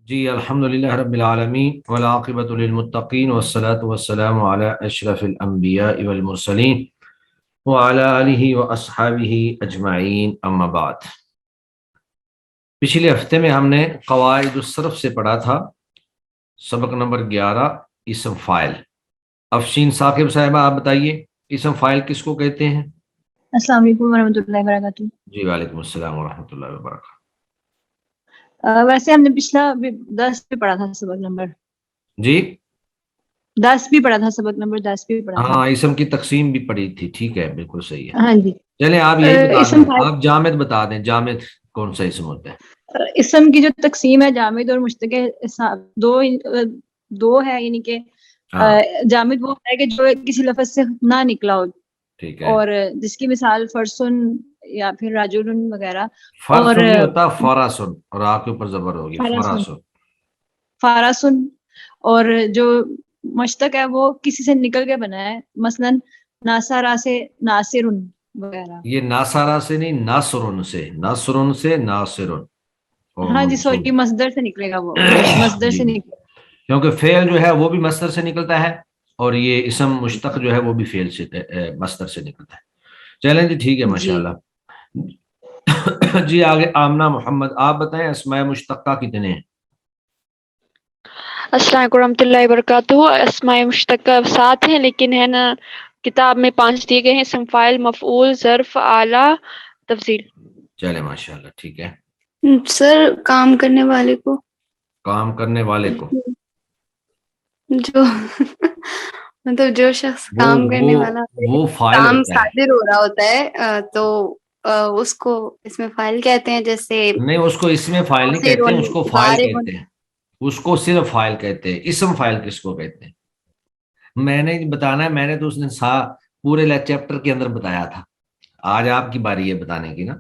جی الحمدللہ رب العالمین والعاقبۃ للمتقین والصلاۃ والسلام علی اشرف الانبیاء والمرسلین وعلی آلہ واصحابہ اجمعین، اما بعد۔ پچھلے ہفتے میں ہم نے قواعد الصرف سے پڑھا تھا، سبق نمبر 11، اسم فاعل۔ افشین ثاقب صاحبہ آپ بتائیے اسم فاعل کس کو کہتے ہیں؟ السلام علیکم ورحمۃ اللہ وبرکاتہ۔ جی وعلیکم السلام ورحمۃ اللہ وبرکاتہ۔ ویسے ہم نے پچھلا 10 بھی پڑھا تھا، سبق نمبر جی 10 بھی پڑھا تھا، سبق نمبر 10 بھی پڑھا تھا۔ ہاں، اسم کی تقسیم بھی پڑھی تھی، ٹھیک ہے، بالکل صحیح ہے۔ ہاں جی، چلیں آپ یہی بتا اسم دیں، آپ جامد بتا دیں، جامد کون سا اسم ہوتا ہے؟ اسم کی جو تقسیم ہے جامد اور مشتق دو ہے، یعنی کہ ہاں جامد وہ ہے کہ جو کسی لفظ سے نہ نکلا ہو، ٹھیک ہے۔ اور جس کی مثال فرسن یا پھر راجولن وغیرہ، اور فرسن نہیں ہوتا، فراسن، اور آپ کے اوپر زبر ہوگی، فاراسن فراسن۔ فاراسن، اور جو مشتق ہے وہ کسی سے نکل کے بنا ہے، مثلا ناصرہ سے ناصرن وغیرہ۔ یہ ناصارہ سے نہیں، ناصرن سے، ناصرن سے ناصرن اور ہاں جی منصوب۔ سوری، مصدر سے نکلے گا، وہ مصدر جی سے جی، نکلے گا۔ کیونکہ فعل جو ہے وہ بھی مصدر سے نکلتا ہے، اور یہ اسم مشتق جو ہے وہ بھی فعل سے مصدر سے نکلتا ہے۔ چلیں جی، ٹھیک ہے، جی ماشاءاللہ۔ جی آگے آمنہ محمد، آپ بتائیں اسماء مشتقہ کتنے ہیں؟ السلام علیکم ورحمۃ اللہ وبرکاتہ۔ اسماء مشتقہ 7 ہیں، لیکن ہے نا کتاب میں 5 دیے گئے ہیں: اسم فاعل، مفعول، ظرف، آلہ، تفضیل۔ چلیں ماشاءاللہ، ٹھیک ہے۔ سر کام کرنے والے کو، کام کرنے والے کو، جو مطلب جو شخص وہ کام کرنے وہ والا ہوتا ہے، وہ فاعل کام ہوتا ہے۔ صادر ہو رہا ہوتا ہے، تو اس کو اس میں فائل کہتے ہیں، جیسے نہیں، اس کو اس میں فاعل نہیں کہتے ہیں، اس کو فاعل ضارب۔ کہتے ہیں، اس کو صرف فاعل کہتے ہیں۔ اسم فاعل کس کو کہتے ہیں میں نے بتانا ہے، میں نے تو اس نے پورے چیپٹر کے اندر بتایا تھا، آج آپ کی باری ہے بتانے کی نا۔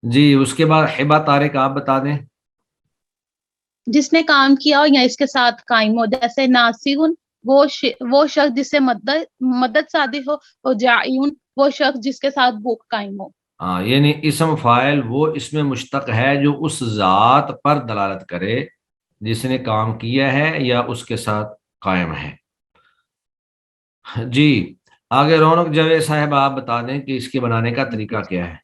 جی اس کے بعد حبا طارق آپ بتا دیں۔ جس نے کام کیا ہو یا اس کے ساتھ قائم ہو، جیسے ناصرن وہ شخص جس سے مدد صادر ہو، اور جائعون وہ شخص جس کے ساتھ بھوک قائم ہو۔ ہاں، یعنی اسم فاعل وہ اس میں مشتق ہے جو اس ذات پر دلالت کرے جس نے کام کیا ہے یا اس کے ساتھ قائم ہے۔ جی آگے رونق جاوید صاحب آپ بتا دیں کہ اس کے بنانے کا طریقہ کیا ہے،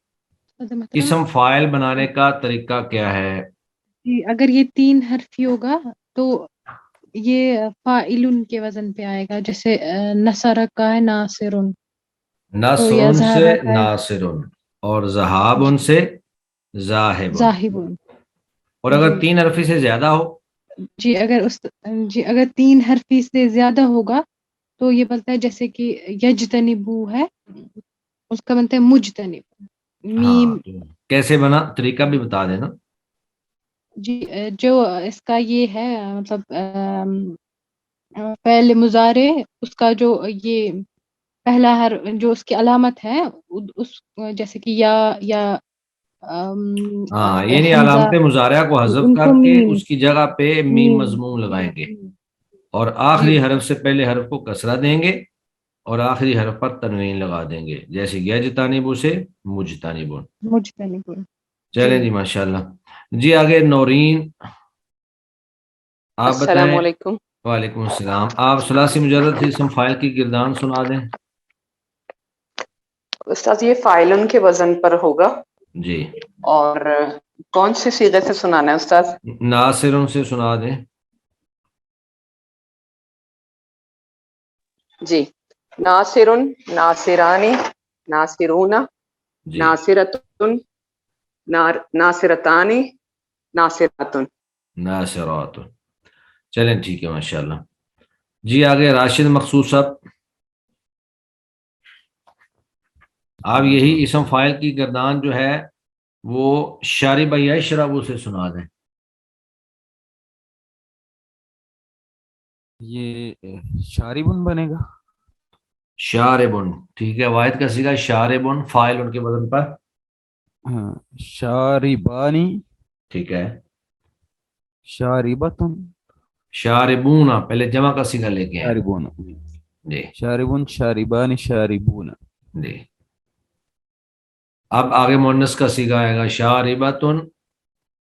اسم فاعل بنانے کا طریقہ کیا ہے؟ اگر یہ 3 حرفی ہوگا تو یہ فاعلن کے وزن پہ آئے گا، جیسے نصر کا ہے ناصرن، تو یا نصر سے ذہب کا ہے ناصرن، اور ذہاب سے ذاہب، ذاہبن۔ اور اگر جی 3 حرفی سے زیادہ ہو؟ اگر 3 حرفی سے زیادہ ہوگا تو یہ بنتا ہے جیسے کہ یجتنبو ہے، اس کا بنتا ہے مجتنب، ہاں، میم۔ تو کیسے بنا طریقہ بھی بتا دینا۔ جی جو اس کا یہ ہے، مطلب فعل مضارع، اس کا جو یہ پہلا جو اس کی علامت ہے، اس جیسے کہ یا ہاں، یعنی حمزہ، علامت مضارعہ کو حذف ان کو کر کے میم اس کی جگہ پہ میم میم مضموم لگائیں گے، میم۔ اور جی آخری حرف سے پہلے حرف کو کسرہ دیں گے، اور آخری حرف پر تنوین لگا دیں گے، جیسے یجتنبو سے مجتنبون۔ مجتنب۔ چلیں جی ماشاءاللہ۔ جی آگے نورین آپ السلام بتائیں۔ علیکم وعلیکم السلام، آپ ثلاثی مجرد سے اسم فاعل کی گردان سنا دیں۔ استاذ، یہ فاعلن کے وزن پر ہوگا، جی اور کون سی صیغے سے سنانا ہے استاذ؟ ناصرن سے سنا دیں۔ جی، ناصرن، ناصرانی، ناصرون، جی ناصرتن، ناصرتانی، ناصراتن۔ ناصرات، چلیں ٹھیک ہے ماشاءاللہ۔ جی آگے راشد مخصوص صاحب، آپ یہی اسم فاعل کی گردان جو ہے وہ شارب یشرب سے سنا دیں۔ یہ شاربن بنے گا۔ شاربن، ٹھیک ہے، واحد کا صیغہ شاربن، فاعل ان کے وزن پر، ہاں، شاربانی، ٹھیک ہے۔ شاربتن، شاربون پہلے جمع کا صیغہ لے کے ہیں۔ شاربون، جی شاربن، شاربانی، شاربون۔ جی، اب آگے مؤنث کا صیغہ آئے گا شاربتن،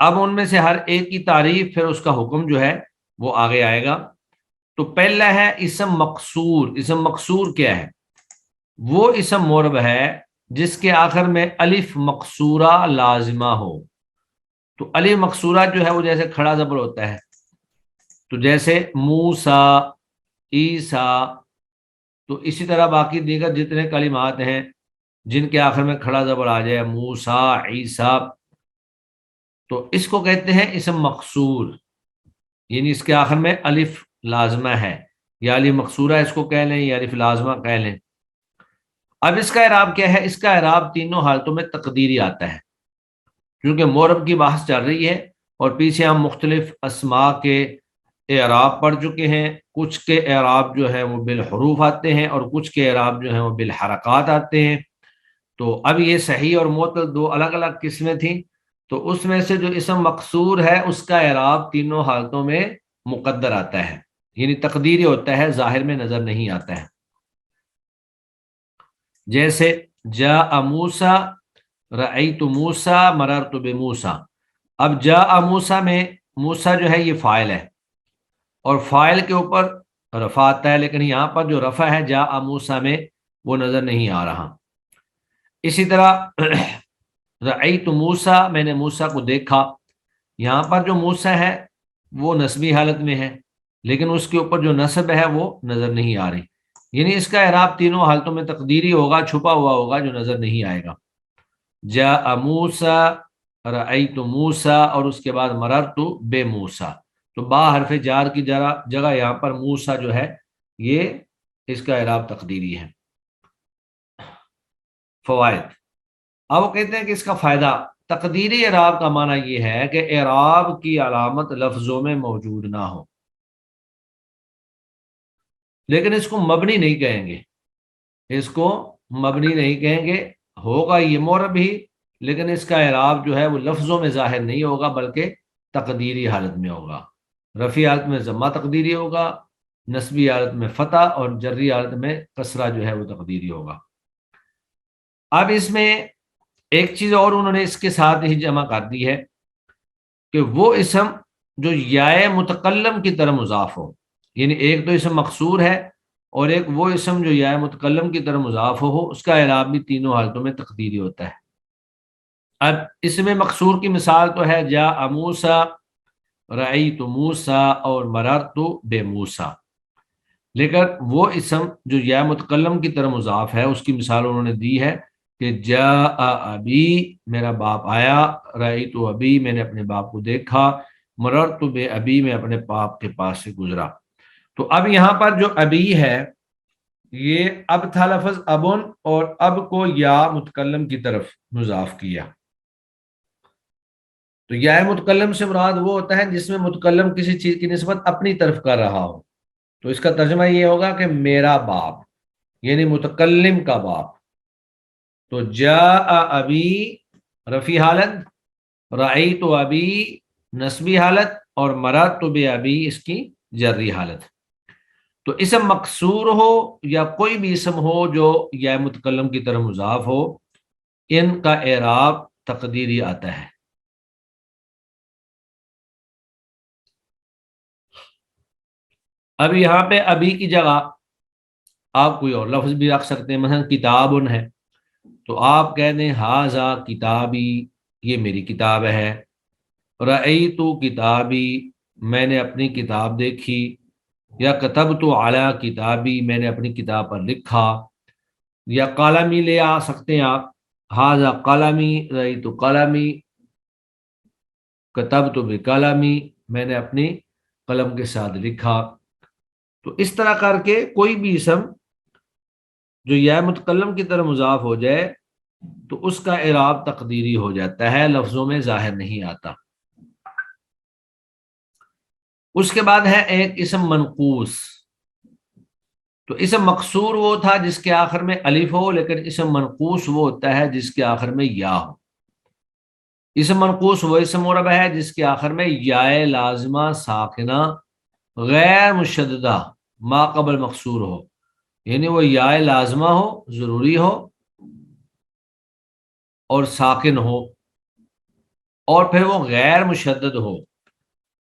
اب ان میں سے ہر ایک کی تعریف پھر اس کا حکم جو ہے وہ آگے آئے گا. تو پہلا ہے اسم مقصور. اسم مقصور کیا ہے؟ وہ اسم معرب ہے جس کے آخر میں الف مقصورہ لازمہ ہو. تو الف مقصورہ جو ہے وہ جیسے کھڑا زبر ہوتا ہے، تو جیسے موسیٰ، عیسیٰ، تو اسی طرح باقی دیگر جتنے کلمات ہیں جن کے آخر میں کھڑا زبر آ جائے، موسیٰ، عیسیٰ، تو اس کو کہتے ہیں اسم مقصور، یعنی اس کے آخر میں الف لازمہ ہے، یا الف مقصورہ اس کو کہہ لیں یا الف لازمہ کہہ لیں. اب اس کا اعراب کیا ہے؟ اس کا اعراب تینوں حالتوں میں تقدیری آتا ہے، کیونکہ معرب کی بحث چل رہی ہے اور پیچھے ہم مختلف اسماء کے اعراب پڑھ چکے ہیں. کچھ کے اعراب جو ہے وہ بالحروف آتے ہیں اور کچھ کے اعراب جو ہیں وہ بالحرکات آتے ہیں. تو اب یہ صحیح اور معتل دو الگ الگ قسمیں تھیں، تو اس میں سے جو اسم مقصور ہے اس کا اعراب تینوں حالتوں میں مقدر آتا ہے، یعنی تقدیری ہوتا ہے، ظاہر میں نظر نہیں آتا ہے. جیسے جاء موسیٰ، رأیت موسیٰ، مررت بموسیٰ. اب جاء موسیٰ میں موسیٰ جو ہے یہ فاعل ہے اور فاعل کے اوپر رفع آتا ہے، لیکن یہاں پر جو رفع ہے جاء موسیٰ میں وہ نظر نہیں آ رہا. اسی طرح رأیت موسیٰ، میں نے موسیٰ کو دیکھا، یہاں پر جو موسیٰ ہے وہ نسبی حالت میں ہے لیکن اس کے اوپر جو نصب ہے وہ نظر نہیں آ رہی، یعنی اس کا اعراب تینوں حالتوں میں تقدیری ہوگا، چھپا ہوا ہوگا جو نظر نہیں آئے گا. جاء موسیٰ، رأیت موسیٰ اور اس کے بعد مررت بموسیٰ. تو با حرف جار کی جگہ یہاں پر موسیٰ جو ہے یہ اس کا اعراب تقدیری ہے. فوائد. اب وہ کہتے ہیں کہ اس کا فائدہ، تقدیری اعراب کا معنی یہ ہے کہ اعراب کی علامت لفظوں میں موجود نہ ہو، لیکن اس کو مبنی نہیں کہیں گے، اس کو مبنی نہیں کہیں گے، ہوگا یہ معرب ہی لیکن اس کا اعراب جو ہے وہ لفظوں میں ظاہر نہیں ہوگا بلکہ تقدیری حالت میں ہوگا. رفعی حالت میں ضمہ تقدیری ہوگا، نسبی حالت میں فتح اور جری حالت میں کسرہ جو ہے وہ تقدیری ہوگا. اب اس میں ایک چیز اور انہوں نے اس کے ساتھ ہی جمع کر دی ہے کہ وہ اسم جو یائے متکلم کی طرح مضاف ہو، یعنی ایک تو اسم مقصور ہے اور ایک وہ اسم جو یائے متکلم کی طرح مضاف ہو، اس کا اعراب بھی تینوں حالتوں میں تقدیری ہوتا ہے. اب اسم مقصور کی مثال تو ہے جاء موسیٰ، رأیت موسیٰ اور مررت بموسیٰ، لیکن وہ اسم جو یا متکلم کی طرح مضاف ہے اس کی مثال انہوں نے دی ہے کہ جاء ابی، میرا باپ آیا، رأیت ابی، میں نے اپنے باپ کو دیکھا، مررت بابی، میں اپنے باپ کے پاس سے گزرا. تو اب یہاں پر جو ابی ہے یہ اب تھا لفظ ابن اور اب کو یا متکلم کی طرف مضاف کیا. تو یا متکلم سے مراد وہ ہوتا ہے جس میں متکلم کسی چیز کی نسبت اپنی طرف کر رہا ہو. تو اس کا ترجمہ یہ ہوگا کہ میرا باپ، یعنی متکلم کا باپ. تو جاء ابی رفی حالت، رأیت ابی نسبی حالت اور مررت بابی اس کی جری حالت. تو اسم مقصور ہو یا کوئی بھی اسم ہو جو یا متکلم کی طرف مضاف ہو، ان کا اعراب تقدیری آتا ہے. اب یہاں پہ ابھی کی جگہ آپ کوئی اور لفظ بھی رکھ سکتے ہیں، مثلا کتابن ہے تو آپ کہہ دیں ھذا کتابی، یہ میری کتاب ہے. رأیت کتابی، میں نے اپنی کتاب دیکھی. یا کتبت علی کتابی، میں نے اپنی کتاب پر لکھا. یا قلمی لے آ سکتے ہیں آپ، ھذا قلمی، رأیت قلمی، کتبت بقلمی، میں نے اپنی قلم کے ساتھ لکھا. تو اس طرح کر کے کوئی بھی اسم جو یا متکلم کی طرح مضاف ہو جائے تو اس کا اعراب تقدیری ہو جاتا ہے، لفظوں میں ظاہر نہیں آتا. اس کے بعد ہے ایک اسم منقوص. تو اسم مقصور وہ تھا جس کے آخر میں الف ہو، لیکن اسم منقوص وہ ہوتا ہے جس کے آخر میں یا ہو. اسم منقوص وہ اسم معرب ہے جس کے آخر میں یائے لازمہ ساکنہ غیر مشددہ ما قبل مقصور ہو، یعنی وہ یائے لازمہ ہو، ضروری ہو اور ساکن ہو. اور پھر وہ غیر مشدد ہو،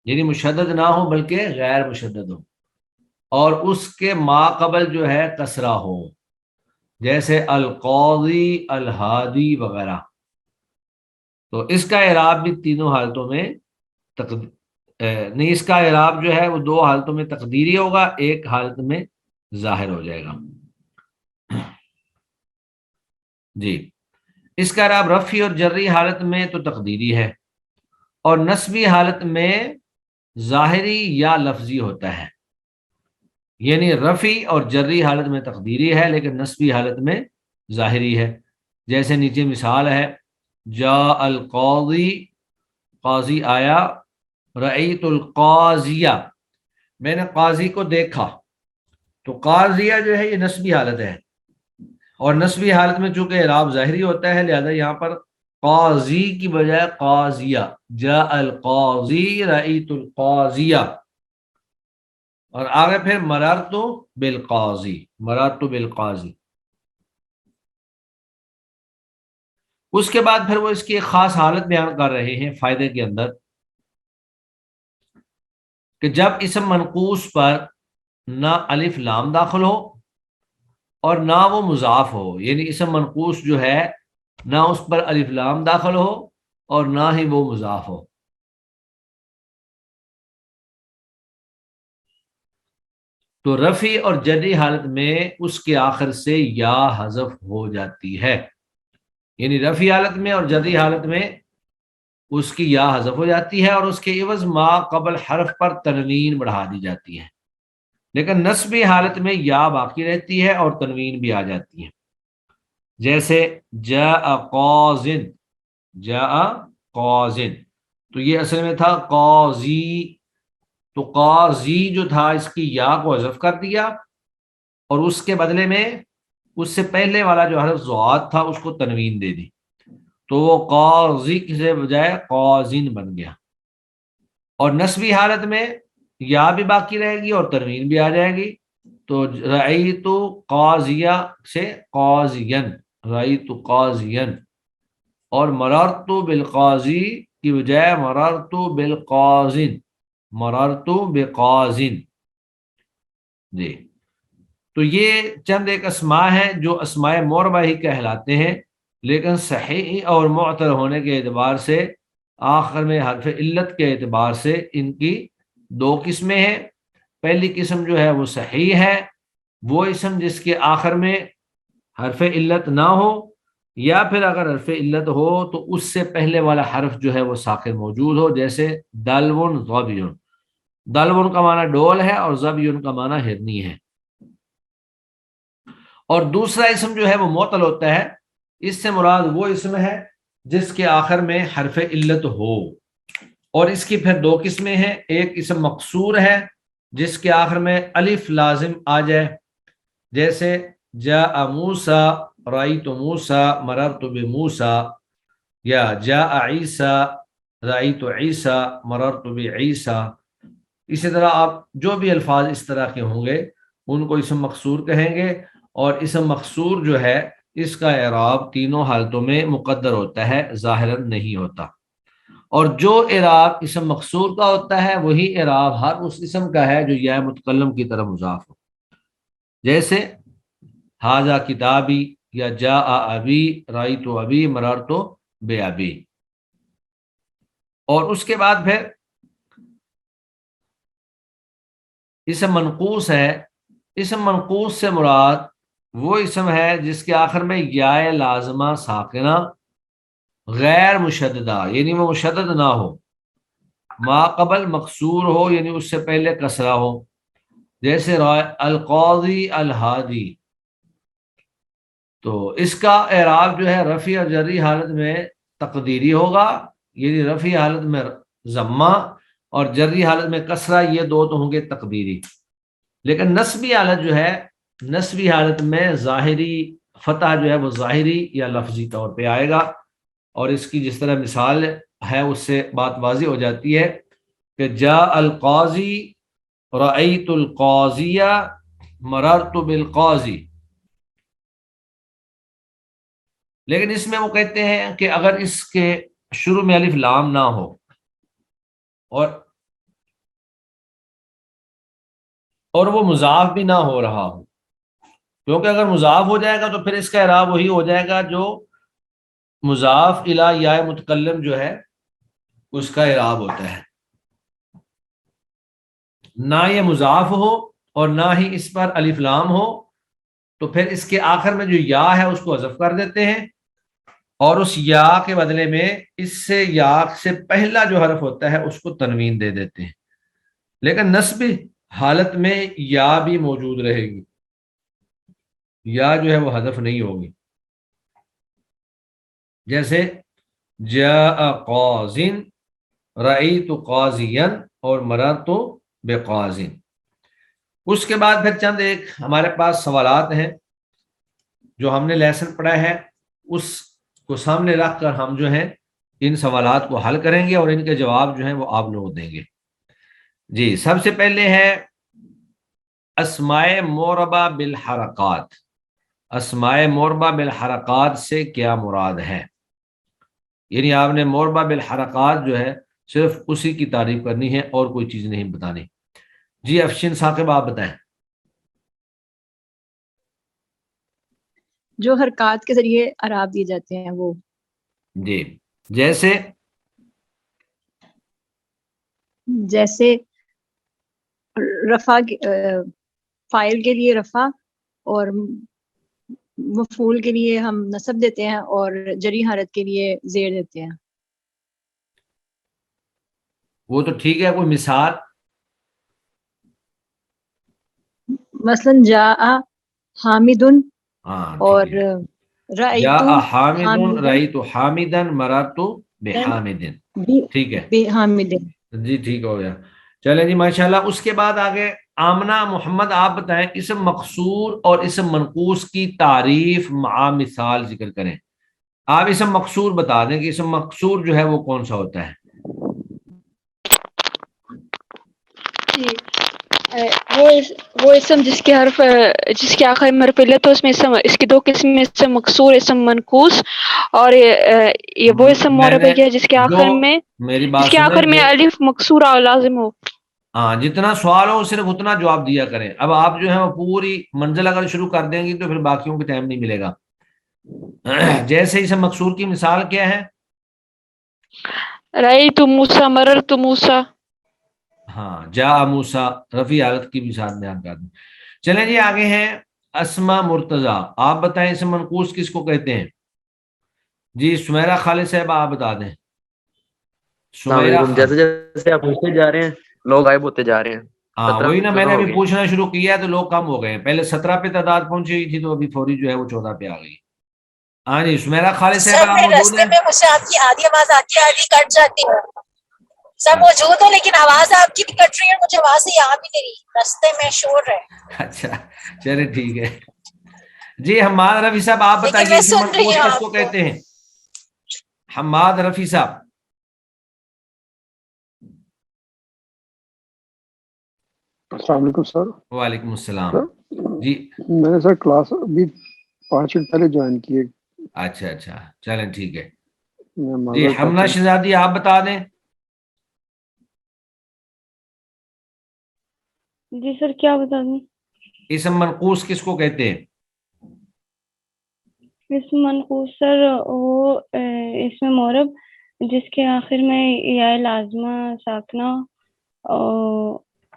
یعنی مشدد نہ ہو بلکہ غیر مشدد ہو، اور اس کے ما قبل جو ہے کسرہ ہو، جیسے القاضی، الہادی وغیرہ. تو اس کا اعراب بھی تینوں حالتوں میں نہیں، اس کا اعراب جو ہے وہ دو حالتوں میں تقدیری ہوگا، ایک حالت میں ظاہر ہو جائے گا. جی، اس کا اعراب رفعی اور جری حالت میں تو تقدیری ہے، اور نصبی حالت میں ظاہری یا لفظی ہوتا ہے. یعنی رفعی اور جری حالت میں تقدیری ہے لیکن نصبی حالت میں ظاہری ہے. جیسے نیچے مثال ہے، جاء القاضی، قاضی آیا، رأیت القاضیہ، میں نے قاضی کو دیکھا. تو قاضیہ جو ہے یہ نصبی حالت ہے، اور نصبی حالت میں چونکہ اعراب ظاہری ہوتا ہے لہذا یہاں پر قاضی کی بجائے قاضیہ، جاء القاضی رأیت القاضیہ. اور آگے پھر مررت بالقاضی، مررت بالقاضی. اس کے بعد پھر وہ اس کی ایک خاص حالت بیان کر رہے ہیں فائدے کے اندر، کہ جب اسم منقوص پر نہ الف لام داخل ہو اور نہ وہ مضاف ہو، یعنی اسم منقوص جو ہے نہ اس پر الف لام داخل ہو اور نہ ہی وہ مضاف ہو. تو رفعی اور جری حالت میں اس کے آخر سے یا حذف ہو جاتی ہے، یعنی رفعی حالت میں اور جری حالت میں اس کی یا حذف ہو جاتی ہے اور اس کے عوض ما قبل حرف پر تنوین بڑھا دی جاتی ہے. لیکن نصبی حالت میں یا باقی رہتی ہے اور تنوین بھی آ جاتی ہے. جیسے جاء قاضٍ، جاء قاضٍ، تو یہ اصل میں تھا قاضی، تو قاضی جو تھا اس کی یا کو حذف کر دیا اور اس کے بدلے میں اس سے پہلے والا جو حرف ضاد تھا اس کو تنوین دے دی، تو وہ قاضی کے بجائے قاضٍ بن گیا. اور نصبی حالت میں یا بھی باقی رہے گی اور تنوین بھی آ جائے گی، تو رأیت قاضیہ سے قاضین، رأیت قاضین. اور مررت بالقاضی کی بجائے مررت بالقاضٍ، مررت بقاضٍ. جی، تو یہ چند ایک اسماء ہیں جو اسماء معربہ ہی کہلاتے ہیں، لیکن صحیح اور معتر ہونے کے اعتبار سے آخر میں حرف علت کے اعتبار سے ان کی دو قسمیں ہیں. پہلی قسم جو ہے وہ صحیح ہے، وہ اسم جس کے آخر میں حرف علت نہ ہو، یا پھر اگر حرف علت ہو تو اس سے پہلے والا حرف جو ہے وہ ساکن موجود ہو، جیسے دلون ظبیون. دلون کا معنی ڈول ہے اور ظبیون کا معنی ہرنی ہے. اور دوسرا اسم جو ہے وہ معطل ہوتا ہے، اس سے مراد وہ اسم ہے جس کے آخر میں حرف علت ہو، اور اس کی پھر دو قسمیں ہیں. ایک اسم مقصور ہے جس کے آخر میں الف لازم آ جائے، جیسے جاء موسیٰ، رأیت موسیٰ، مررت بموسیٰ، یا جاء عیسیٰ، رأیت عیسیٰ، مررت بعیسیٰ. اسی طرح آپ جو بھی الفاظ اس طرح کے ہوں گے ان کو اسم مقصور کہیں گے. اور اسم مقصور جو ہے اس کا اعراب تینوں حالتوں میں مقدر ہوتا ہے، ظاہراً نہیں ہوتا. اور جو اعراب اسم مقصور کا ہوتا ہے وہی اعراب ہر اس اسم کا ہے جو یا متکلم کی طرف مضاف ہو، جیسے ھذا کتابی، یا جاء ابی، رأیت ابی، مررت بابی. اور اس کے بعد پھر اسم منقوص ہے. اسم منقوص سے مراد وہ اسم ہے جس کے آخر میں یا لازمہ ساکنہ غیر مشددہ، یعنی وہ مشدد نہ ہو، ما قبل مقصور ہو یعنی اس سے پہلے کسرہ ہو، جیسے القاضی، الہادی. تو اس کا اعراب جو ہے رفعی اور جری حالت میں تقدیری ہوگا، یعنی رفعی حالت میں ضمہ اور جری حالت میں کسرہ، یہ دو تو ہوں گے تقدیری. لیکن نصبی حالت جو ہے، نصبی حالت میں ظاہری فتح جو ہے وہ ظاہری یا لفظی طور پہ آئے گا، اور اس کی جس طرح مثال ہے اس سے بات واضح ہو جاتی ہے کہ جاء القاضی، رأیت القاضیہ، مررت بالقاضی. لیکن اس میں وہ کہتے ہیں کہ اگر اس کے شروع میں الف لام نہ ہو اور وہ مضاف بھی نہ ہو رہا ہو، کیونکہ اگر مضاف ہو جائے گا تو پھر اس کا اعراب وہی ہو جائے گا جو مضاف الی یا متکلم جو ہے اس کا اعراب ہوتا ہے. نہ یہ مضاف ہو اور نہ ہی اس پر الف لام ہو تو پھر اس کے آخر میں جو یا ہے اس کو حذف کر دیتے ہیں اور اس یا کے بدلے میں اس سے یا سے پہلا جو حرف ہوتا ہے اس کو تنوین دے دیتے ہیں. لیکن نصب حالت میں یا بھی موجود رہے گی، یا جو ہے وہ حذف نہیں ہوگی. جیسے جاء قاضٍ، رأیت قاضیًا اور مررت بقاضٍ. اس کے بعد پھر چند ایک ہمارے پاس سوالات ہیں جو ہم نے لیسن پڑھا ہے، اس کو سامنے رکھ کر ہم جو ہیں ان سوالات کو حل کریں گے اور ان کے جواب جو ہیں وہ آپ لوگ دیں گے. جی سب سے پہلے ہے اسماء معربہ بالحرکات. اسماء معربہ بالحرکات سے کیا مراد ہے؟ یعنی آپ نے معربہ بالحرکات جو ہے صرف اسی کی تعریف کرنی ہے اور کوئی چیز نہیں بتانی. جی افشین ثاقب آپ بتائیں. جو حرکات کے ذریعے اعراب دیے جاتے ہیں وہ. جی جیسے رفع فاعل کے لیے رفع اور مفعول کے لیے ہم نصب دیتے ہیں اور جری حالت کے لیے زیر دیتے ہیں. وہ تو ٹھیک ہے، کوئی مثال؟ مثلا جاء حامد اور جاء حامد حامدن رأیت حامدا مررت بحامد. ٹھیک ہے بحامد. جی ٹھیک ہو گیا. چلیں جی ماشاءاللہ. اس کے بعد آگے آمنہ محمد آپ بتائیں اسم مقصور اور اسم منقوص کی تعریف مع مثال ذکر کریں. آپ اسم مقصور بتا دیں کہ اسم مقصور جو ہے وہ کون سا ہوتا ہے. جی وہ اسم جس کے حرف جس کے آخر میں حرف علت تو اس میں اس کی دو قسم، اسم مقصور اسم منقوص. اور یہ وہ اسم معرب ہے جس کے آخر میں الف مقصورہ اور لازم ہو. ہاں جتنا سوال ہو صرف اتنا جواب دیا کریں. اب آپ جو ہے وہ پوری منزل اگر شروع کر دیں گی تو پھر باقیوں کو ٹائم نہیں ملے گا. جیسے اسم مقصور کی مثال کیا ہے؟ رأیت موسیٰ مررت موسیٰ. ہاں جاء موسیٰ رفیع حالت کی مثال بیان کر دیں. چلیں جی آگے ہیں اسما مرتضی. آپ بتائیں اسم منقوص کس کو کہتے ہیں؟ جی سمیرہ خالد صاحب آپ بتا دیں. جیسے جیسے آپ پوچھتے جا رہے ہیں لوگ غائب ہوتے جا رہے ہیں. ہاں وہی نا، میں نے ابھی پوچھنا شروع کیا ہے تو لوگ کم ہو گئے ہیں. پہلے 17 پہ تعداد پہنچی ہوئی تھی تو ابھی فوری جو ہے وہ 14 پہ آ گئی. ہاں جی سمیرہ خالد صاحب آپ موجود ہیں؟ مجھے آپ کی آدھی آواز آتی ہے آدھی کٹ جاتی ہے. سب موجود ہو لیکن آواز آپ کی بھی کٹ رہی ہے، مجھے آواز ہی آ بھی نہیں رہی، رستے میں شور ہے. اچھا چلے ٹھیک ہے. جی حماد رفیع صاحب آپ بتائیے اسم منقوص کس کو کہتے ہیں؟ حماد رفیع صاحب. السلام علیکم سر. وعلیکم السلام. جی میں نے سر کلاس ابھی 5 منٹ پہلے جوائن کی ہے. اچھا چلیں ٹھیک ہے. جی حمنا شہزادی آپ بتا دیں. جی سر کیا بتا دیں؟ اسم منقوص کس کو کہتے ہیں؟ اسم منقوص سر وہ اسم معرب جس کے آخر میں یا لازمہ ساکنہ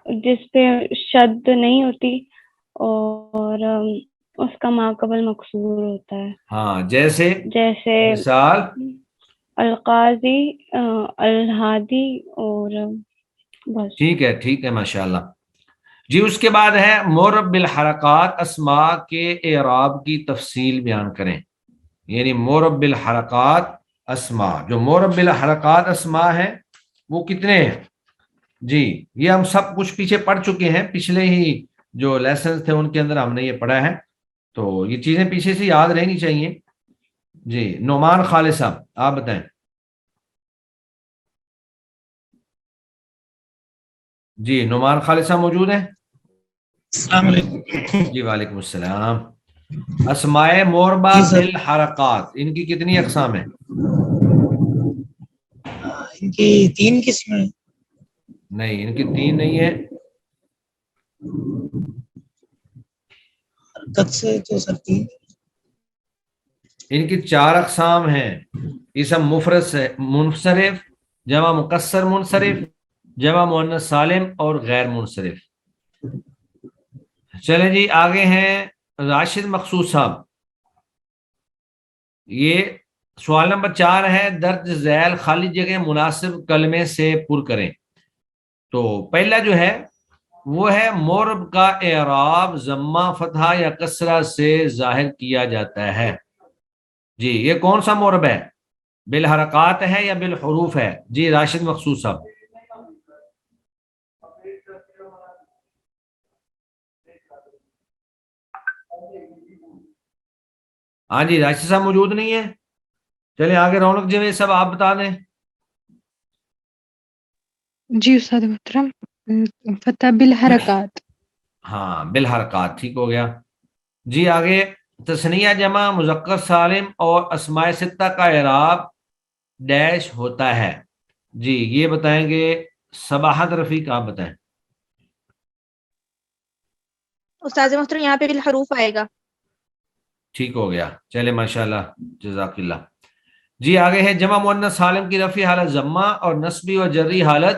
جس پہ شد نہیں ہوتی اور اس کا ما قبل مکسور ہوتا ہے. ہاں جیسے مثال القاضی الہادی اور بس. ٹھیک ہے ماشاءاللہ. جی اس کے بعد ہے معرب بالحرکات اسماء کے اعراب کی تفصیل بیان کریں. یعنی معرب بالحرکات اسماء، جو معرب بالحرکات اسماء ہیں وہ کتنے ہیں؟ جی یہ ہم سب کچھ پیچھے پڑھ چکے ہیں، پچھلے ہی جو لیسنز تھے ان کے اندر ہم نے یہ پڑھا ہے، تو یہ چیزیں پیچھے سے یاد رہنی چاہیے. جی نعمان خالد صاحب آپ بتائیں. جی نعمان خالد صاحب موجود ہیں؟ السلام علیکم. جی وعلیکم السلام. اسماء معربہ بالحرکات ان کی کتنی اقسام ہیں؟ ان کی 3 قسمیں ہیں؟ نہیں، ان کی 3 نہیں ہے. حرکت سے تو سر 3. ان کی 4 اقسام ہیں. اسم مفرد سے منصرف، جمع مکسر منصرف، جمع مؤنث سالم اور غیر منصرف. چلیں جی آگے ہیں راشد مخصوص صاحب. یہ سوال نمبر 4 ہے، درج ذیل خالی جگہ مناسب کلمے سے پر کریں. تو پہلا جو ہے وہ ہے مورب کا اعراب ضمہ فتحہ یا کسرہ سے ظاہر کیا جاتا ہے. جی یہ کون سا مورب ہے؟ بالحرکات ہے یا بالحروف ہے؟ جی راشد مخصوص صاحب. ہاں جی راشد صاحب موجود نہیں ہے. چلے آگے رونق جی سب آپ بتا دیں. جی استاد محترم، فتح بالحرکات. ہاں بالحرکات ٹھیک ہو گیا. جی آگے تثنیہ جمع مذکر سالم اور اسماء ستہ کا اعراب ڈیش ہوتا ہے. جی یہ بتائیں گے صباحت رفیق، آپ بتائیں. استاد محترم یہاں پہ بالحروف آئے گا. ٹھیک ہو گیا، چلے ماشاءاللہ جزاک اللہ. جی آگے ہے جمع مؤنث سالم کی رفعی حالت ضمہ اور نصبی و جری حالت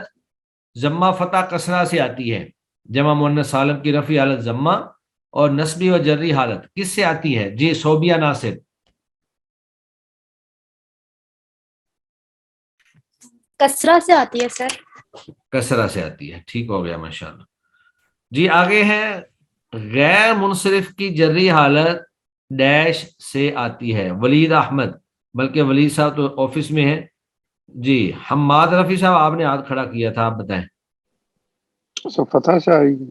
ضمہ فتح کسرہ سے آتی ہے. جمع مؤنث سالم کی رفعی حالت ضمہ اور نصبی و جری حالت کس سے آتی ہے؟ جی صوبیہ ناصر. کسرہ سے آتی ہے سر. کسرہ سے آتی ہے، ٹھیک ہو گیا ماشاءاللہ. جی آگے ہے غیر منصرف کی جری حالت ڈیش سے آتی ہے. ولید احمد، بلکہ ولید صاحب تو آفس میں ہیں. جی حماد رفیع صاحب آپ نے ہاتھ کھڑا کیا تھا، آپ بتائیں. فتح سے آئے گی.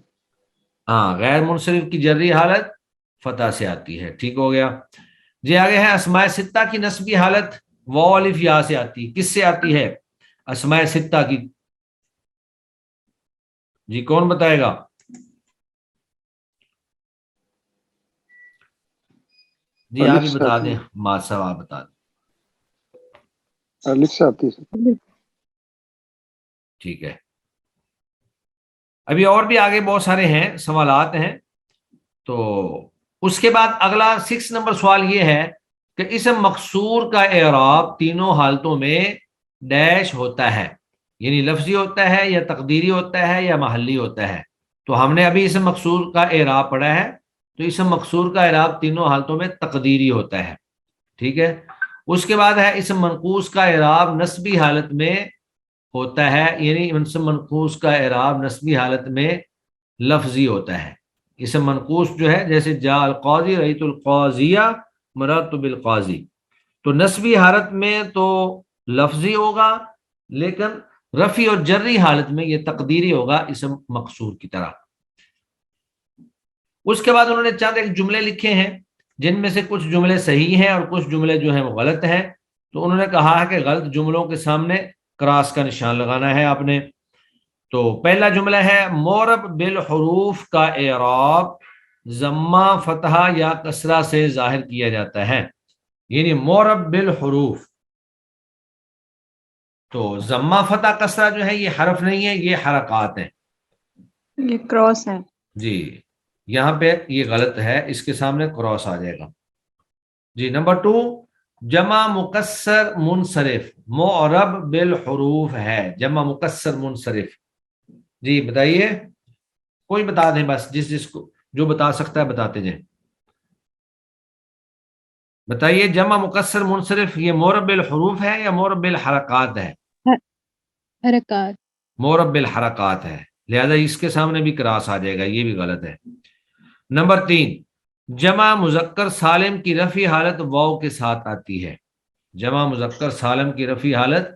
ہاں غیر منصرف کی جری حالت فتح سے آتی ہے، ٹھیک ہو گیا. جی آگے ہے اسماء ستہ کی نسبی حالت واو الف یا سے آتی. کس سے آتی ہے اسماء ستہ کی؟ جی کون بتائے گا؟ جی آپ ہی بتا دیں، ماد صاحب آپ بتا دیں. الف سے آتی ہے. ٹھیک ہے. ابھی اور بھی آگے بہت سارے ہیں سوالات ہیں. تو اس کے بعد اگلا 6 نمبر سوال یہ ہے کہ اسم مقصور کا اعراب تینوں حالتوں میں ڈیش ہوتا ہے، یعنی لفظی ہوتا ہے یا تقدیری ہوتا ہے یا محلی ہوتا ہے. تو ہم نے ابھی اسم مقصور کا اعراب پڑھا ہے، تو اسم مقصور کا اعراب تینوں حالتوں میں تقدیری ہوتا ہے. ٹھیک ہے. اس کے بعد ہے اسم منقوص کا اعراب نسبی حالت میں ہوتا ہے، یعنی اسم منقوص کا اعراب نسبی حالت میں لفظی ہوتا ہے. اسم منقوص جو ہے جیسے جاء القاضی رأیت القاضیہ مررت بالقاضی، تو نسبی حالت میں تو لفظی ہوگا، لیکن رفعی اور جری حالت میں یہ تقدیری ہوگا اسم مقصور کی طرح. اس کے بعد انہوں نے چند ایک جملے لکھے ہیں جن میں سے کچھ جملے صحیح ہیں اور کچھ جملے جو ہیں وہ غلط ہیں. تو انہوں نے کہا ہے کہ غلط جملوں کے سامنے کراس کا نشان لگانا ہے آپ نے. تو پہلا جملہ ہے مورب بالحروف کا اعراب ضمہ فتحہ یا کسرہ سے ظاہر کیا جاتا ہے، یعنی مورب بالحروف. تو ضمہ فتح کسرہ جو ہے یہ حرف نہیں ہے، یہ حرکات ہیں. یہ کراس ہے. جی یہاں پہ یہ غلط ہے، اس کے سامنے کراس آ جائے گا. جی نمبر 2 جمع مکسر منصرف معرب بالحروف ہے. جمع مکسر منصرف، جی بتائیے، کوئی بتا دیں بس، جس کو جو بتا سکتا ہے بتاتے جائیں. بتائیے جمع مکسر منصرف یہ معرب بالحروف ہے یا معرب بالحرکات ہے؟ حرکات. معرب بالحرکات ہے، لہذا اس کے سامنے بھی کراس آ جائے گا، یہ بھی غلط ہے. نمبر 3 جمع مذکر سالم کی رفعی حالت واو کے ساتھ آتی ہے. جمع مذکر سالم کی رفعی حالت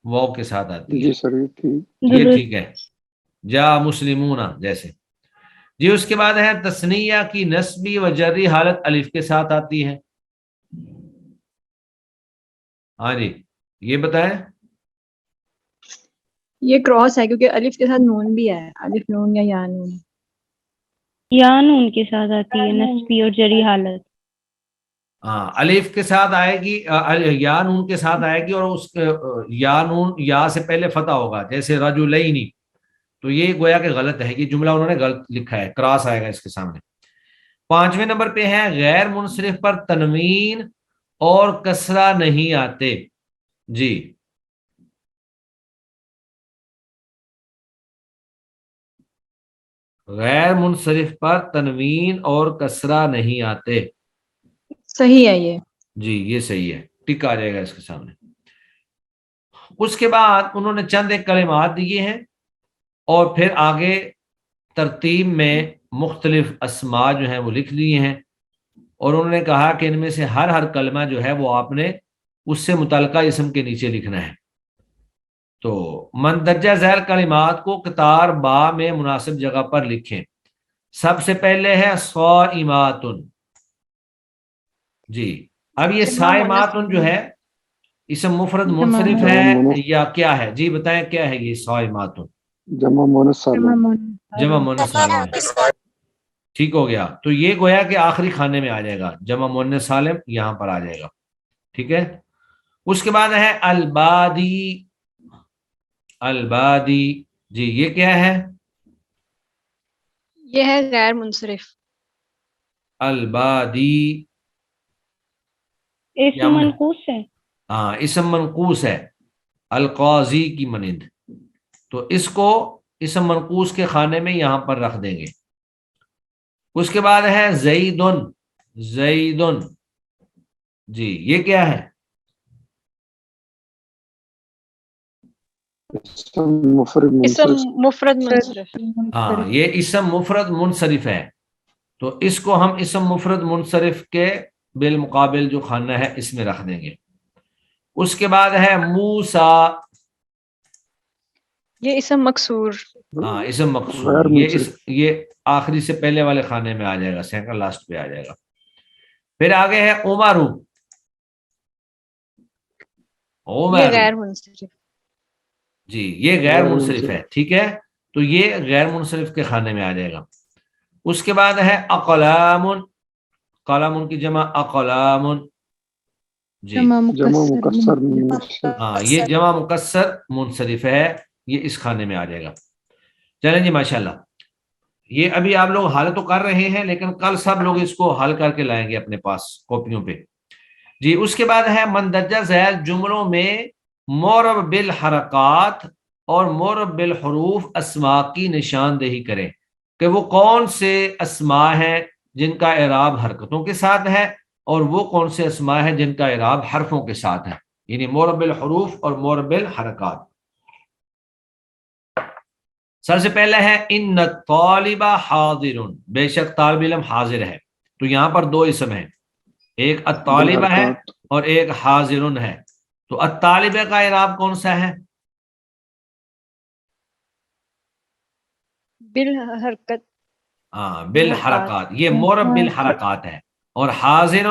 واو کے ساتھ آتی ہے. جی سر یہ ٹھیک ہے، جا مسلمون جیسے. جی اس کے بعد ہے تثنیہ کی نسبی و جری حالت الف کے ساتھ آتی ہے. ہاں جی یہ بتائیں. یہ کراس ہے کیونکہ الف کے ساتھ نون بھی ہے، الف نون یا نون. یا نون کے ساتھ آتی ہے نسبی اور جری حالت. الف کے ساتھ آئے گی، یا نون کے ساتھ آئے گی، اور اس یا نون یا سے پہلے فتح ہوگا، جیسے رجلین، تو یہ گویا کہ غلط ہے، یہ جملہ انہوں نے غلط لکھا ہے، کراس آئے گا اس کے سامنے۔ 5ویں نمبر پہ ہے غیر منصرف پر تنوین اور کسرہ نہیں آتے، جی غیر منصرف پر تنوین اور کسرہ نہیں آتے، صحیح ہے یہ، جی یہ صحیح ہے، ٹک آ جائے گا اس کے سامنے۔ اس کے بعد انہوں نے چند ایک کلمات دیے ہیں اور پھر آگے ترتیب میں مختلف اسماء جو ہیں وہ لکھ لیے ہیں، اور انہوں نے کہا کہ ان میں سے ہر کلمہ جو ہے وہ آپ نے اس سے متعلقہ اسم کے نیچے لکھنا ہے۔ تو مندرجہ ذیل کلمات کو قطار با میں مناسب جگہ پر لکھیں۔ سب سے پہلے ہے صائمات، جی اب یہ صائمات جو ہے اسم مفرد منصرف ہے یا کیا ہے؟ جی بتائیں کیا ہے یہ صائمات؟ جمع مؤنث سالم، جمع مؤنث سالم ہے، ٹھیک ہو گیا، تو یہ گویا کہ آخری خانے میں آ جائے گا، جمع مؤنث سالم یہاں پر آ جائے گا، ٹھیک ہے۔ اس کے بعد ہے البادی، البادی، جی یہ کیا ہے؟ یہ ہے غیر منصرف، البادی اسم منقوص ہے، ہاں اسم منقوص ہے، القاضی کی مانند، تو اس کو اسم منقوص کے خانے میں یہاں پر رکھ دیں گے۔ اس کے بعد ہے زیدن، زیدن، جی یہ کیا ہے؟ اسم مفرد اسم منصرف، مفرد منصرف، ہاں یہ اسم مفرد منصرف ہے، تو اس کو ہم اسم مفرد منصرف کے بالمقابل جو خانہ ہے اس میں رکھ دیں گے۔ اس کے بعد ہے موسیٰ، یہ اسم مکسور، ہاں اسم مقصور، غیر یہ منصرف، یہ آخری سے پہلے والے خانے میں آ جائے گا، سیکنڈ لاسٹ پہ آ جائے گا۔ پھر آگے ہے عمرو، یہ عمر، غیر منصرف، جی یہ غیر منصرف ہے، ٹھیک ہے، تو یہ غیر منصرف کے خانے میں آ جائے گا۔ اس کے بعد ہے اقلام، قلم کی جمع اقلام، جی جمع مکسر منصرف، ہاں یہ جمع مکسر منصرف ہے، یہ اس خانے میں آ جائے گا۔ چلیں جی ماشاءاللہ، یہ ابھی آپ لوگ حل تو کر رہے ہیں، لیکن کل سب لوگ اس کو حل کر کے لائیں گے اپنے پاس کاپیوں پہ، جی۔ اس کے بعد ہے مندرجہ ذیل جملوں میں معرب بالحرکات اور معرب بالحروف اسماء کی نشاندہی کریں کہ وہ کون سے اسماء ہیں جن کا اعراب حرکتوں کے ساتھ ہے اور وہ کون سے اسماء ہیں جن کا اعراب حرفوں کے ساتھ ہے، یعنی معرب بالحروف اور معرب بالحرکات۔ سب سے پہلے ہے ان الطالب حاضر، بے شک طالب علم حاضر ہے، تو یہاں پر دو اسم ہیں، ایک الطالبہ ہے اور ایک حاضر ہے، تو الطالبہ کا اعراب کون سا ہے؟ بالحرکت، ہاں بالحرکات، یہ معرب بالحرکات ہے، اور حاضر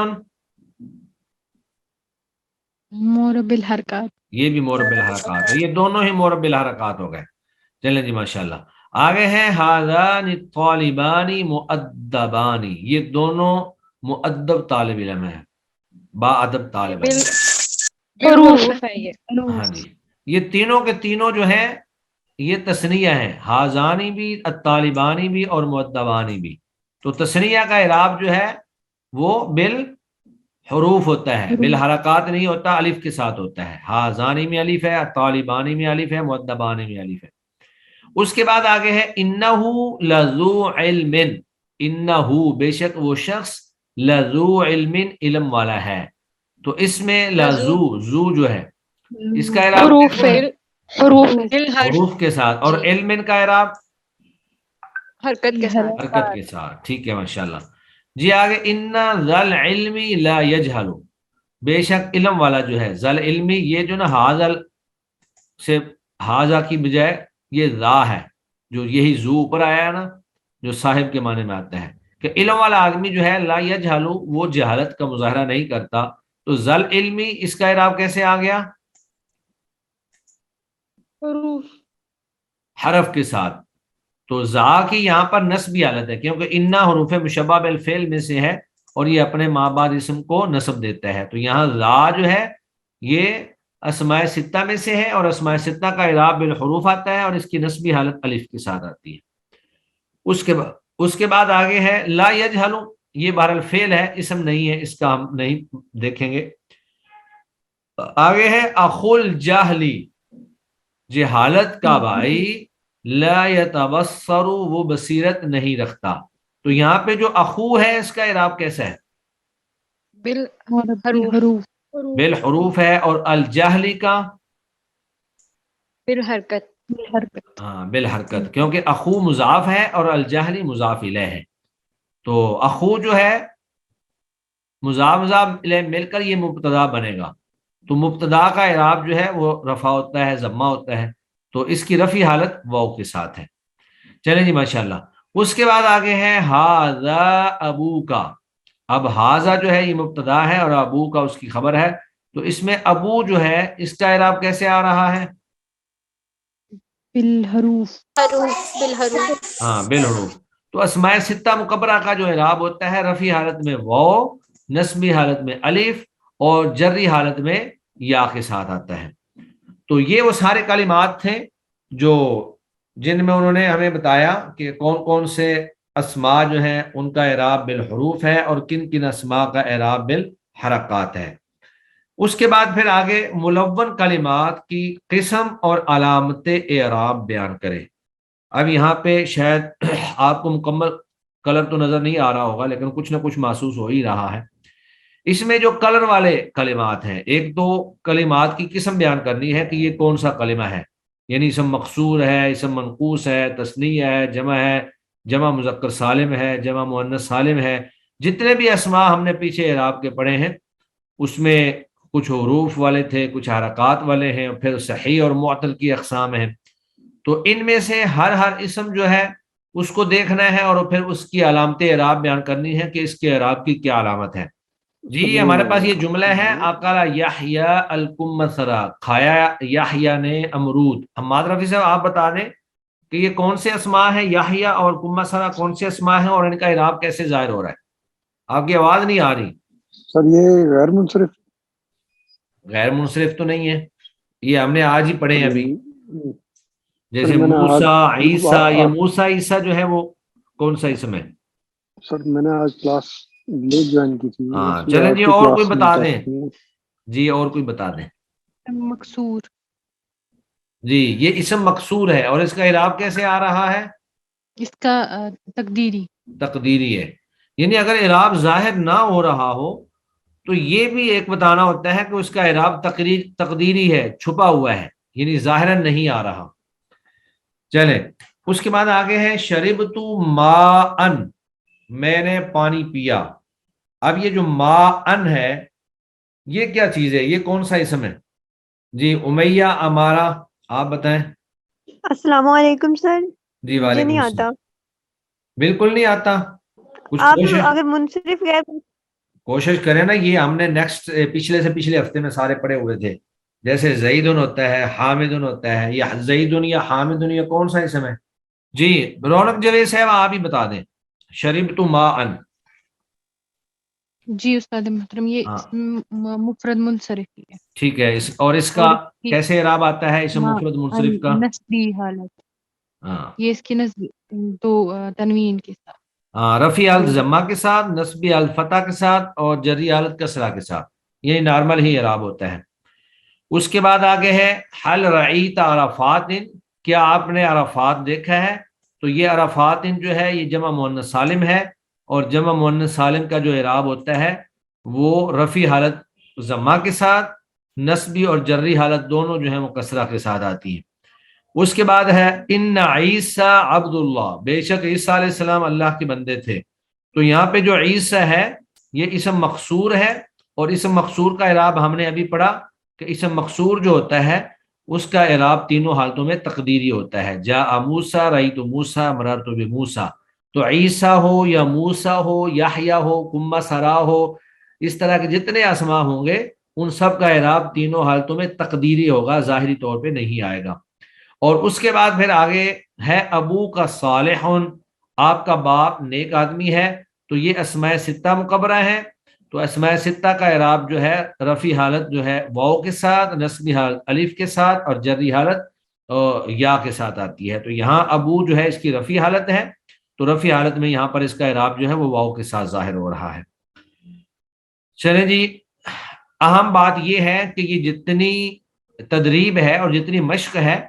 معرب بالحرکات، یہ بھی معرب بالحرکات ہے، یہ دونوں ہی معرب بالحرکات ہو گئے۔ چلیں جی ماشاءاللہ، آگے ہیں ہذان الطالبان مؤدبان، یہ دونوں مؤدب طالب علم ہیں، با ادب طالب علم، حروف ہے یہ، ہاں جی، یہ تینوں کے تینوں جو ہیں یہ تثنیہ ہیں، ہازانی بھی، الطالبانی بھی اور مؤدبانی بھی، تو تثنیہ کا اعراب جو ہے وہ بالحروف ہوتا ہے، بالحرکات نہیں ہوتا، الف کے ساتھ ہوتا ہے، ہازانی میں الف ہے، الطالبانی میں الف ہے، مؤدبانی میں الف ہے۔ اس کے بعد آگے ہے انہو لذو علم، انہو بے شک وہ شخص لذو علم علم والا ہے، تو اس میں لذو زو جو ہے اس کا اعراب حروف ہے، حروف کے ساتھ، اور علم کا اعراب حرکت کے ساتھ، حرکت کے ساتھ، ٹھیک ہے ماشاءاللہ جی۔ آگے ان ذل علم لا یجہل، بے شک علم والا جو ہے، ذل علمی یہ جو نا حاضل سے حاضہ کی بجائے یہ ذا ہے، جو یہی زو اوپر آیا ہے نا، جو صاحب کے معنی میں آتا ہے کہ علم والا آدمی جو ہے لا یجہل، وہ جہالت کا مظاہرہ نہیں کرتا، تو ذل علمی اس کا اعراب کیسے آ گیا؟ حروف، حرف کے ساتھ، تو ذا کی یہاں پر نصبی حالت ہے، کیونکہ انا حروف مشبہ بالفعل میں سے ہے، اور یہ اپنے ماں بعد اسم کو نصب دیتا ہے. تو یہاں لا جو ہے یہ اسماء ستہ میں سے ہے اور اسماء ستہ کا اعراب بالحروف آتا ہے اور اس کی نصبی حالت الف کے ساتھ آتی ہے. اس کے بعد آگے ہے لا یجہل، یہ بہرحال فعل ہے، اسم نہیں ہے، اس کا ہم نہیں دیکھیں گے. آگے ہے اخو الجہلی، جہالت کا بھائی، لا یتبصر، وہ بصیرت نہیں رکھتا. تو یہاں پہ جو اخو ہے اس کا اعراب کیسا ہے؟ بالحروف. بالحروف ہے. اور الجہلی کا بالحرکت. ہاں بالحرکت، کیونکہ اخو مضاف ہے اور الجہلی مضاف الیہ ہے. تو اخو جو ہے مضاف الیہ مل کر یہ مبتدا بنے گا. تو مبتدا کا اعراب جو ہے وہ رفع ہوتا ہے، ضمہ ہوتا ہے. تو اس کی رفعی حالت واو کے ساتھ ہے. چلیں جی ماشاءاللہ. اس کے بعد آگے ہے ھذا ابوکا. اب ھذا جو ہے یہ مبتدا ہے اور ابو کا اس کی خبر ہے. تو اس میں ابو جو ہے اس کا اعراب کیسے آ رہا ہے؟ بالحروف. بالحروف. ہاں بالحروف. تو اسماء ستہ مکبرہ کا جو اعراب ہوتا ہے رفعی حالت میں واو، نصبی حالت میں الف اور جری حالت میں یا کے ساتھ آتا ہے. تو یہ وہ سارے کلمات تھے جو جن میں انہوں نے ہمیں بتایا کہ کون کون سے اسماء جو ہیں ان کا اعراب بالحروف ہے اور کن کن اسماء کا اعراب بالحرکات ہے. اس کے بعد پھر آگے ملون کلمات کی قسم اور علامت اعراب بیان کرے. اب یہاں پہ شاید آپ کو مکمل کلر تو نظر نہیں آ رہا ہوگا لیکن کچھ نہ کچھ محسوس ہو ہی رہا ہے. اس میں جو کلر والے کلمات ہیں، ایک تو کلمات کی قسم بیان کرنی ہے کہ یہ کون سا کلمہ ہے، یعنی اسم مقصور ہے، اسم منقوص ہے، تثنیہ ہے، جمع مذکر سالم ہے، جمع مؤنث سالم ہے. جتنے بھی اسماء ہم نے پیچھے اعراب کے پڑھے ہیں اس میں کچھ حروف والے تھے، کچھ حرکات والے ہیں، پھر صحیح اور معطل کی اقسام ہیں. تو ان میں سے ہر اسم جو ہے اس کو دیکھنا ہے اور پھر اس کی علامت اعراب بیان کرنی ہے کہ اس کے اعراب کی کیا علامت ہے. جی ہمارے پاس یہ جملہ ہے اکلا یحییٰ الکمثرا، کھایا یحییٰ نے امرود. حماد رفیع صاحب آپ بتا دیں کہ یہ کون سے اسماء ہیں، یحییٰ اور کمثرا کون سے اسماء ہیں اور ان کا اعراب کیسے ظاہر ہو رہا ہے؟ آپ کی آواز نہیں آ رہی. سر یہ غیر منصرف. غیر منصرف تو نہیں ہے، یہ ہم نے آج ہی پڑھے ہیں ابھی. جیسے میں نے موسیٰ، آج عیسیٰ، یہ موسیٰ عیسیٰ جو ہے وہ کون سا اسم ہے؟ سر میں نے آج کلاس لیٹ جوائن کی تھی. ہاں چلیں جی اور کوئی بتا دیں. جی اور کوئی بتا دیں. مکسور. جی یہ اسم مکسور ہے اور اس کا اعراب کیسے آ رہا ہے؟ اس کا تقدیری ہے. یعنی اگر اعراب ظاہر نہ ہو رہا ہو تو یہ بھی ایک بتانا ہوتا ہے کہ اس کا اعراب تقدیری ہے، چھپا ہوا ہے، یعنی ظاہراً نہیں آ رہا. چلیں اس کے بعد آگے ہے شربت ماءً، میں نے پانی پیا. اب یہ جو ماءً ہے یہ کیا چیز ہے، یہ کون سا اسم ہے؟ جی امیہ امارہ آپ بتائیں. السلام علیکم سر. جی مجھے نہیں وعلیکم آتا. السلام. بالکل نہیں آتا. کچھ آپ اگر منصرف غیر کوشش کریں نا. یہ ہم نے نیکسٹ پچھلے سے پچھلے ہفتے میں سارے پڑھے ہوئے تھے. جیسے زیدن ہوتا ہے، حامدن ہوتا ہے، یا زیدن یا حامدن، یہ کون سا اسم ہے؟ جی رونق جوید صاحب آپ ہی بتا دیں. شربت ماءً. جی استاد محترم یہ مفرد منصرف ہے. ٹھیک ہے. اور اس کا کیسے اعراب آتا ہے اسم مفرد منصرف کا؟ نسبی حالت. ہاں یہ اس کی نسب تو تنوین کے ساتھ. رفیع حالت ضمہ کے ساتھ، نسبی حالت فتح کے ساتھ اور جری حالت کسرہ کے ساتھ. یہ نارمل ہی اعراب ہوتا ہے. اس کے بعد آگے ہے حل رعیت عرفات، کیا آپ نے عرفات دیکھا ہے؟ تو یہ عرفات جو ہے یہ جمع مؤنث سالم ہے اور جمع مؤنث سالم کا جو اعراب ہوتا ہے وہ رفیع حالت ضمہ کے ساتھ، نسبی اور جری حالت دونوں جو ہیں وہ کسرہ کے ساتھ آتی ہیں. اس کے بعد ہے ان عیسیٰ عبد اللہ، بے شک عیسیٰ علیہ السلام اللہ کے بندے تھے. تو یہاں پہ جو عیسیٰ ہے یہ اسم مقصور ہے اور اسم مقصور کا اعراب ہم نے ابھی پڑھا کہ اسم مقصور جو ہوتا ہے اس کا اعراب تینوں حالتوں میں تقدیری ہوتا ہے. جاء موسیٰ، رأیت موسیٰ، مررت بموسیٰ. تو عیسیٰ ہو یا موسیٰ ہو، یحییٰ ہو، کمثرا ہو، اس طرح کے جتنے اسماء ہوں گے ان سب کا اعراب تینوں حالتوں میں تقدیری ہوگا، ظاہری طور پہ نہیں آئے گا. اور اس کے بعد پھر آگے ہے ابو کا صالح، آپ کا باپ نیک آدمی ہے. تو یہ اسماء ستہ مکبرہ ہیں. تو اسماء ستہ کا اعراب جو ہے رفع حالت جو ہے واو کے ساتھ، نصبی حالت الف کے ساتھ، اور جری حالت یا کے ساتھ آتی ہے. تو یہاں ابو جو ہے اس کی رفع حالت ہے، تو رفع حالت میں یہاں پر اس کا اعراب جو ہے وہ واو کے ساتھ ظاہر ہو رہا ہے. چلیں جی، اہم بات یہ ہے کہ یہ جتنی تدریب ہے اور جتنی مشق ہے،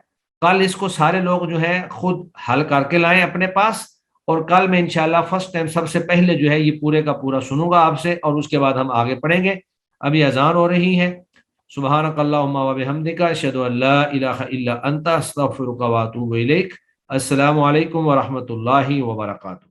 کل اس کو سارے لوگ جو ہے خود حل کر کے لائیں اپنے پاس، اور کل میں انشاءاللہ فرسٹ ٹائم سب سے پہلے جو ہے یہ پورے کا پورا سنوں گا آپ سے، اور اس کے بعد ہم آگے پڑھیں گے. ابھی اذان ہو رہی ہے. سبحانک اللہم و بحمدک، اشہد ان لا الہ الا انت، استغفرک و اتوب الیک. السلام علیکم ورحمۃ اللہ وبرکاتہ.